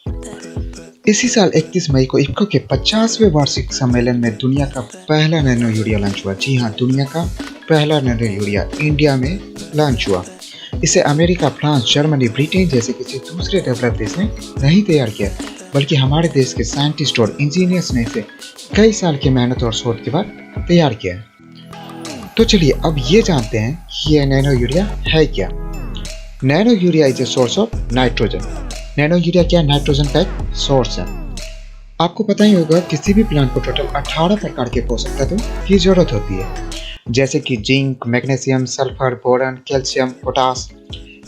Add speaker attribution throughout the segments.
Speaker 1: इसी साल 31 मई को इफ्को के 50वें वार्षिक सम्मेलन में दुनिया का पहला नैनो यूरिया लॉन्च हुआ। जी हाँ, दुनिया का पहला नैनो यूरिया इंडिया में लॉन्च हुआ। इसे अमेरिका, फ्रांस, जर्मनी, ब्रिटेन जैसे किसी दूसरे डेवलप्ड देश ने नहीं तैयार किया, बल्कि हमारे देश के साइंटिस्ट और इंजीनियर्स ने इसे कई साल की मेहनत और शोध के बाद तैयार किया है। तो चलिए अब ये जानते हैं कि ये नैनो यूरिया है क्या। Nano urea is a source of nitrogen. Nano urea क्या है? नाइट्रोजन का एक सोर्स है। आपको पता ही होगा किसी भी प्लांट को टोटल 18 प्रकार के पोषक तत्वों की जरूरत होती है, जैसे कि zinc, magnesium, sulphur, boron, calcium, potash.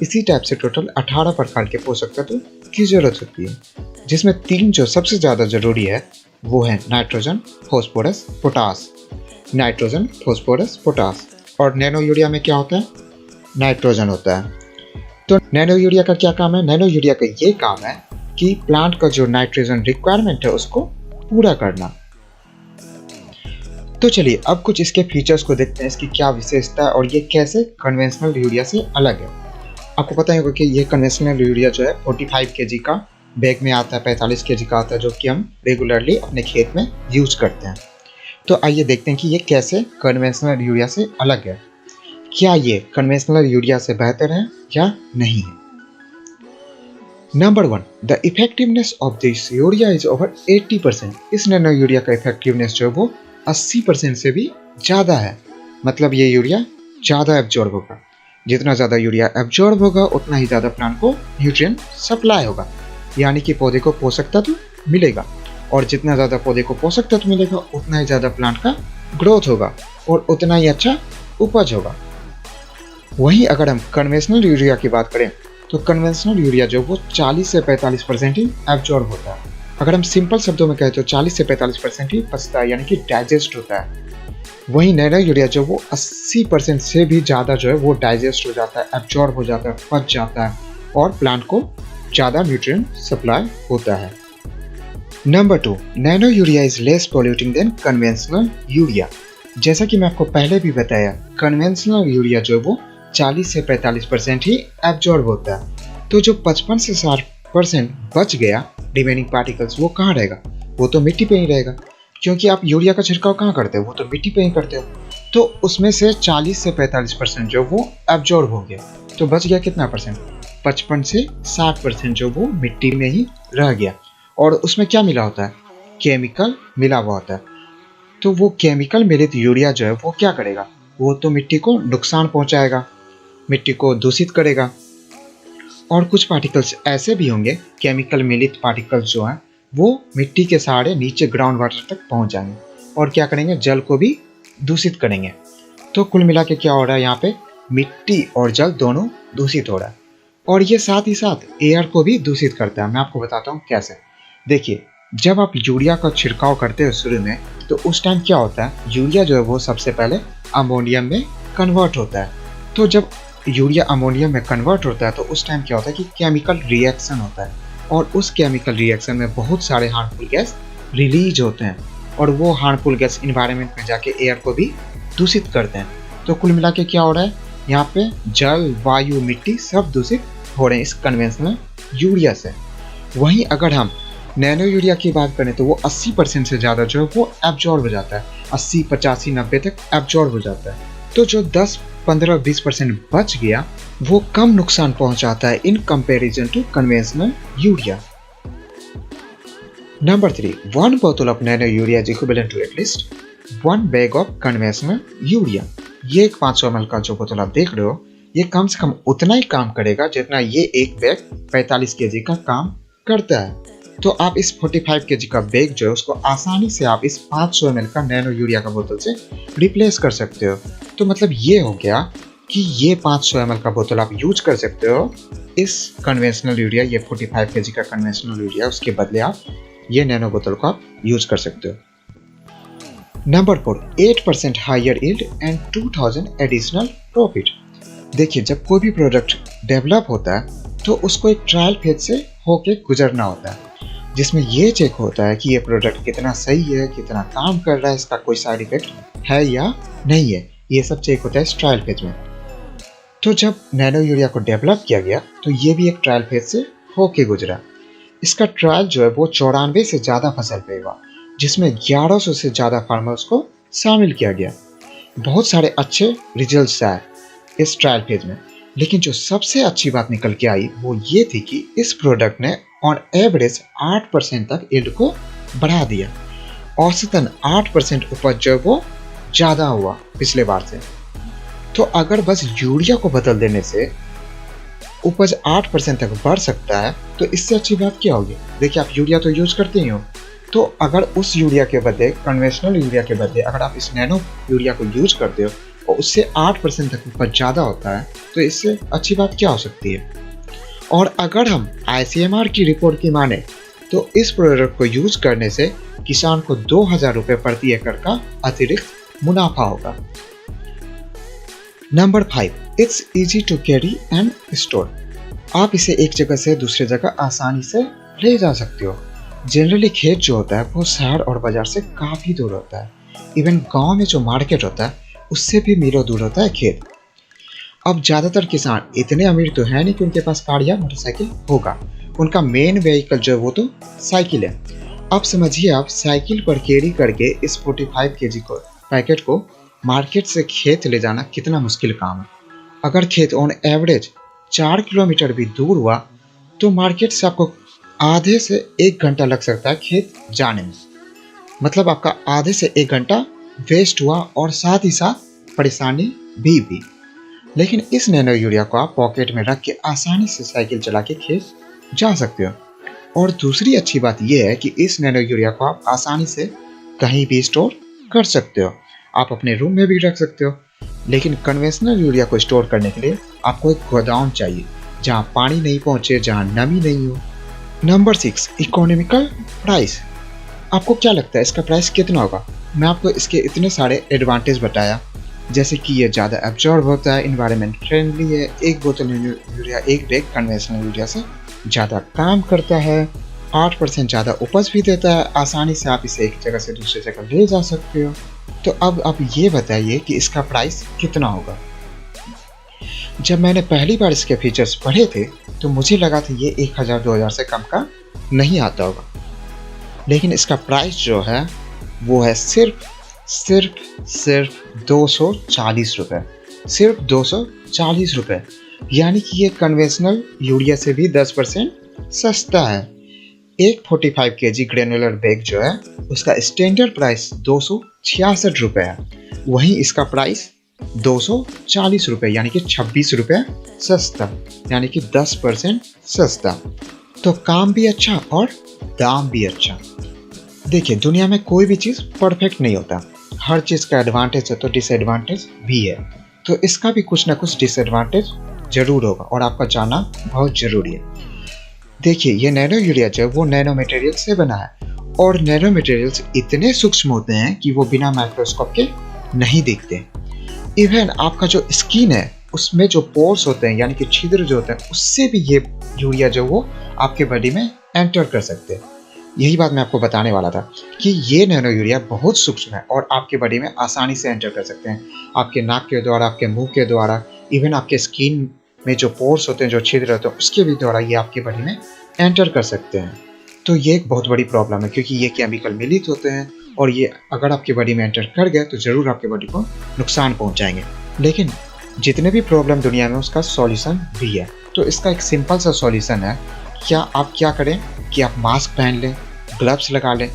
Speaker 1: इसी टाइप से टोटल 18 प्रकार के पोषक तत्वों की जरूरत होती है, जिसमें 3 जो सबसे ज़्यादा जरूरी है वो है nitrogen, phosphorus, potash. Nitrogen, phosphorus, potash. और नैनो यूरिया में क्या होता है? नाइट्रोजन होता है। तो नैनो यूरिया का क्या काम है? नैनो यूरिया का ये काम है कि प्लांट का जो नाइट्रोजन रिक्वायरमेंट है उसको पूरा करना। तो चलिए अब कुछ इसके फीचर्स को देखते हैं, इसकी क्या विशेषता है और ये कैसे कन्वेंशनल यूरिया से अलग है। आपको पता ही होगा कि ये कन्वेंशनल यूरिया जो है 45 kg का बैग में आता है, 45 kg का आता है, जो कि हम रेगुलरली अपने खेत में यूज करते हैं। तो आइए देखते हैं कि ये कैसे कन्वेंशनल यूरिया से अलग है। क्या ये कन्वेंशनल यूरिया से बेहतर है या नहीं है? Number 1, the effectiveness of this urea is over 80%। इस नैनो यूरिया का इफेक्टिवनेस जो है वो 80% से भी ज़्यादा है। मतलब ये यूरिया ज़्यादा एब्जॉर्ब होगा। जितना ज़्यादा यूरिया एब्जॉर्ब होगा उतना ही ज़्यादा प्लांट को न्यूट्रिएंट सप्लाई होगा, यानी कि पौधे को पोषक तत्व मिलेगा। और जितना ज़्यादा पौधे को पोषक तत्व मिलेगा उतना ही ज़्यादा प्लांट का ग्रोथ होगा और उतना ही अच्छा उपज होगा। वहीं अगर हम कन्वेंशनल यूरिया की बात करें तो कन्वेंशनल यूरिया जो वो 40 से 45% ही एब्जॉर्ब होता है। अगर हम सिंपल शब्दों में कहें तो 40 से 45% ही पचता है, यानी कि डाइजेस्ट होता है। वहीं नैनो यूरिया जो वो 80% से भी ज़्यादा जो है वो डाइजेस्ट हो जाता है, एब्जॉर्ब हो जाता है, पच जाता है और प्लांट को ज़्यादा न्यूट्रिएंट सप्लाई होता है। Number 2, nano urea is less polluting than conventional urea. जैसा कि मैं आपको पहले भी बताया, कन्वेंशनल यूरिया जो वो 40 से 45% ही एब्जॉर्ब होता है। तो जो 55 से 60% बच गया रिमेनिंग पार्टिकल्स, वो कहाँ रहेगा? वो तो मिट्टी पे ही रहेगा, क्योंकि आप यूरिया का छिड़काव कहाँ करते हो? वो तो मिट्टी पे ही करते हो। तो उसमें से 40 से 45% जो वो एब्जॉर्ब हो गया, तो बच गया कितना परसेंट? 55 से 60% जो वो मिट्टी में ही रह गया। और उसमें क्या मिला होता है? केमिकल मिला हुआ होता है। तो वो केमिकल मिलित यूरिया जो है वो क्या करेगा? वो तो मिट्टी को नुकसान पहुंचाएगा, मिट्टी को दूषित करेगा। और कुछ पार्टिकल्स ऐसे भी होंगे, केमिकल मिलित पार्टिकल्स जो हैं वो मिट्टी के सहारे नीचे ग्राउंड वाटर तक पहुंच जाएंगे और क्या करेंगे? जल को भी दूषित करेंगे। तो कुल मिला के क्या हो रहा है? यहाँ पे मिट्टी और जल दोनों दूषित हो रहा है। और ये साथ ही साथ एयर को भी दूषित करता है। मैं आपको बताता हूँ कैसे। देखिए, जब आप यूरिया का छिड़काव करते हो शुरू में, तो उस टाइम क्या होता है? यूरिया जो है वो सबसे पहले अमोनियम में कन्वर्ट होता है। तो जब यूरिया अमोनियम में कन्वर्ट होता है तो उस टाइम क्या होता है कि केमिकल रिएक्शन होता है, और उस केमिकल रिएक्शन में बहुत सारे हार्मफुल गैस रिलीज होते हैं और वो हार्मफुल गैस इन्वायरमेंट में जाके एयर को भी दूषित करते हैं। तो कुल मिला के क्या हो रहा है? यहाँ पे जल, वायु, मिट्टी सब दूषित हो रहे हैं इस कन्वेंशनल यूरिया से। वहीं अगर हम नैनो यूरिया की बात करें तो वो 80% से ज़्यादा जो है वो एब्जॉर्ब हो जाता है, 80, 85, 90 तक एब्जॉर्ब हो जाता है। तो जो 10, 15, 20% बच गया वो कम नुकसान पहुंचाता है in comparison to conventional urea. Number 3, 1 bottle of nano urea is equivalent to at least 1 bag of conventional urea। ये एक 500 ml का जो बोतल आप देख रहे हो, ये कम से कम उतना ही काम करेगा जितना ये एक बैग 45 kg का काम करता है। तो आप इस 45 kg का बैग जो है उसको आसानी से आप इस 500 ml का नैनो यूरिया का बोतल से रिप्लेस कर सकते हो। तो मतलब ये हो गया कि ये 500 ml का बोतल आप यूज कर सकते हो इस कन्वेंशनल यूरिया, ये 45 kg का कन्वेंशनल यूरिया, उसके बदले आप ये नैनो बोतल को आप यूज कर सकते हो। Number 4, 8% higher yield and 2000 additional profit. देखिए, जब कोई भी प्रोडक्ट डेवलप होता है तो उसको एक ट्रायल फेज से होके गुजरना होता है, जिसमें ये चेक होता है कि ये प्रोडक्ट कितना सही है, कितना काम कर रहा है, इसका कोई साइड इफेक्ट है या नहीं है। ये सब चेक होता है इस ट्रायल फेज में। तो जब नैनो यूरिया को डेवलप किया गया तो ये भी एक ट्रायल फेज से होके गुजरा। इसका ट्रायल जो है वो 94 से ज़्यादा फसल पे हुआ, जिसमें 1100 से ज़्यादा फार्मर्स को शामिल किया गया। बहुत सारे अच्छे रिजल्ट्स आए इस ट्रायल फेज में, लेकिन जो सबसे अच्छी बात निकल के आई वो ये थी कि इस प्रोडक्ट ने ऑन एवरेज 8% तक यील्ड को बढ़ा दिया। औसतन 8% उपज जो वो ज़्यादा हुआ पिछले बार से। तो अगर बस यूरिया को बदल देने से उपज 8% तक बढ़ सकता है, तो इससे अच्छी बात क्या होगी। देखिए, आप यूरिया तो यूज करते ही हो, तो अगर उस यूरिया के बदले, कन्वेंशनल यूरिया के बदले अगर आप इस नैनो यूरिया को यूज करते हो और उससे 8% तक उपज ज़्यादा होता है, तो इससे अच्छी बात क्या हो सकती है। और अगर हम ICMR की रिपोर्ट की माने तो इस प्रोडक्ट को यूज करने से किसान को 2000 रुपये प्रति एकड़ का अतिरिक्त मुनाफा होगा। Number 5, it's easy to carry and store. आप इसे एक जगह से दूसरी जगह आसानी से ले जा सकते हो। जनरली खेत जो होता है वो शहर और बाजार से काफ़ी दूर होता है। इवन गांव में जो मार्केट होता है उससे भी मीलों दूर होता है खेत। अब ज़्यादातर किसान इतने अमीर तो है नहीं कि उनके पास कार या मोटरसाइकिल होगा। उनका मेन व्हीकल जो है वो तो साइकिल है। अब समझिए, आप साइकिल पर कैरी करके इस 45 kg को पैकेट को मार्केट से खेत ले जाना कितना मुश्किल काम है। अगर खेत ऑन एवरेज 4 किलोमीटर भी दूर हुआ तो मार्केट से आपको आधे से 1 घंटा लग सकता है खेत जाने में। मतलब आपका आधे से 1 घंटा वेस्ट हुआ और साथ ही साथ परेशानी भी। लेकिन इस नैनो यूरिया को आप पॉकेट में रख के आसानी से साइकिल चला के खेत जा सकते हो। और दूसरी अच्छी बात यह है कि इस नैनो यूरिया को आप आसानी से कहीं भी स्टोर कर सकते हो। आप अपने रूम में भी रख सकते हो। लेकिन कन्वेंशनल यूरिया को स्टोर करने के लिए आपको एक गोदाम चाहिए जहां पानी नहीं पहुंचे, जहां नमी नहीं हो। Number 6, economical price. आपको क्या लगता है इसका प्राइस कितना होगा? मैं आपको इसके इतने सारे एडवांटेज बताया, जैसे कि ये ज़्यादा एब्जॉर्ब होता है, इन्वायरमेंट फ्रेंडली है, एक बोतल यूरिया एक बैग कन्वेंशनल यूरिया से ज़्यादा काम करता है, 8% ज़्यादा उपज भी देता है, आसानी से आप इसे एक जगह से दूसरी जगह ले जा सकते हो। तो अब आप ये बताइए कि इसका प्राइस कितना होगा। जब मैंने पहली बार इसके फीचर्स पढ़े थे तो मुझे लगा था ये 1000-2000 से कम का नहीं आता होगा। लेकिन इसका प्राइस जो है वो है सिर्फ 240 रुपये। सिर्फ 240 रुपये, यानी कि ये कन्वेंशनल यूरिया से भी 10% सस्ता है। एक 45 kg ग्रेनुलर बैग जो है उसका स्टैंडर्ड प्राइस 266 रुपये है, वहीं इसका प्राइस 240 रुपये, यानी कि 26 रुपये सस्ता, यानी कि 10% सस्ता। तो काम भी अच्छा और दाम भी अच्छा। देखिए, दुनिया में कोई भी चीज़ परफेक्ट नहीं होता, हर चीज़ का एडवांटेज है तो डिसएडवांटेज भी है। तो इसका भी कुछ ना कुछ डिसएडवांटेज जरूर होगा और आपका जानना बहुत ज़रूरी है। देखिए, ये नैनो यूरिया जो है वो नैनो मटेरियल से बना है और नैनो मटेरियल्स इतने सूक्ष्म होते हैं कि वो बिना माइक्रोस्कोप के नहीं दिखते। इवन आपका जो स्किन है उसमें जो पोर्स होते हैं, यानी कि छिद्र जो होते हैं, उससे भी ये यूरिया जो वो आपके बॉडी में एंटर कर सकते हैं। यही बात मैं आपको बताने वाला था कि ये नैनो यूरिया बहुत सूक्ष्म है और आपके बॉडी में आसानी से एंटर कर सकते हैं, आपके नाक के द्वारा, आपके मुंह के द्वारा, इवन आपके स्किन में जो पोर्स होते हैं, जो छिद्र होते हैं, उसके भी द्वारा ये आपके बॉडी में एंटर कर सकते हैं। तो ये एक बहुत बड़ी प्रॉब्लम है, क्योंकि ये केमिकल मिलित होते हैं और ये अगर आपके बॉडी में एंटर कर गए तो ज़रूर आपके बॉडी को नुकसान पहुंचाएंगे। लेकिन जितने भी प्रॉब्लम दुनिया में उसका सॉल्यूशन भी है। तो इसका एक सिंपल सा सॉल्यूशन है। आप क्या करें कि आप मास्क पहन लें, ग्लव्स लगा लें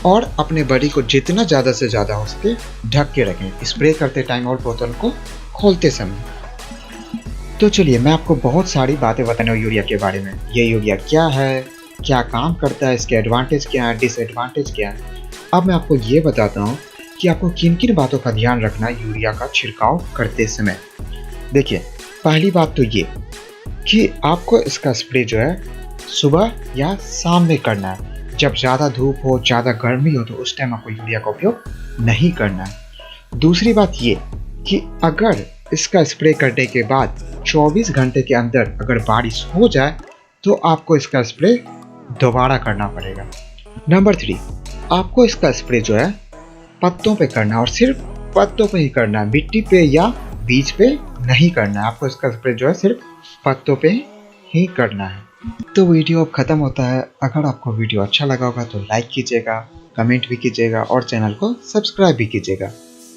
Speaker 1: और अपने बॉडी को जितना ज़्यादा से ज़्यादा हो सके ढक के रखें, स्प्रे करते टाइम और बोतल को खोलते समय। तो चलिए, मैं आपको बहुत सारी बातें बताने हूँ यूरिया के बारे में। ये यूरिया क्या है, क्या काम करता है, इसके एडवांटेज क्या है, डिसएडवांटेज क्या है। अब मैं आपको ये बताता हूँ कि आपको किन किन बातों का ध्यान रखना है यूरिया का छिड़काव करते समय। देखिए, पहली बात तो ये कि आपको इसका स्प्रे जो है सुबह या शाम में करना है। जब ज़्यादा धूप हो, ज़्यादा गर्मी हो, तो उस टाइम आपको यूरिया का उपयोग नहीं करना है। दूसरी बात ये कि अगर इसका स्प्रे करने के बाद 24 घंटे के अंदर अगर बारिश हो जाए तो आपको इसका स्प्रे दोबारा करना पड़ेगा। नंबर 3, आपको इसका स्प्रे जो है पत्तों पे करना है और सिर्फ पत्तों पे ही करना है, मिट्टी पे या बीज पे नहीं करना है। आपको इसका स्प्रे जो है सिर्फ पत्तों पे ही करना है। तो वीडियो अब खत्म होता है। अगर आपको वीडियो अच्छा लगा होगा तो लाइक कीजिएगा, कमेंट भी कीजिएगा और चैनल को सब्सक्राइब भी कीजिएगा।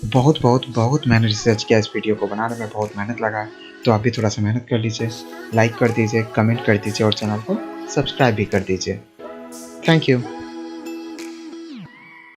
Speaker 1: बहुत बहुत बहुत मैंने रिसर्च किया इस वीडियो को बनाने में, बहुत मेहनत लगा है, तो आप भी थोड़ा सा मेहनत कर लीजिए, लाइक कर दीजिए, कमेंट कर दीजिए और चैनल को सब्सक्राइब भी कर दीजिए। Thank you.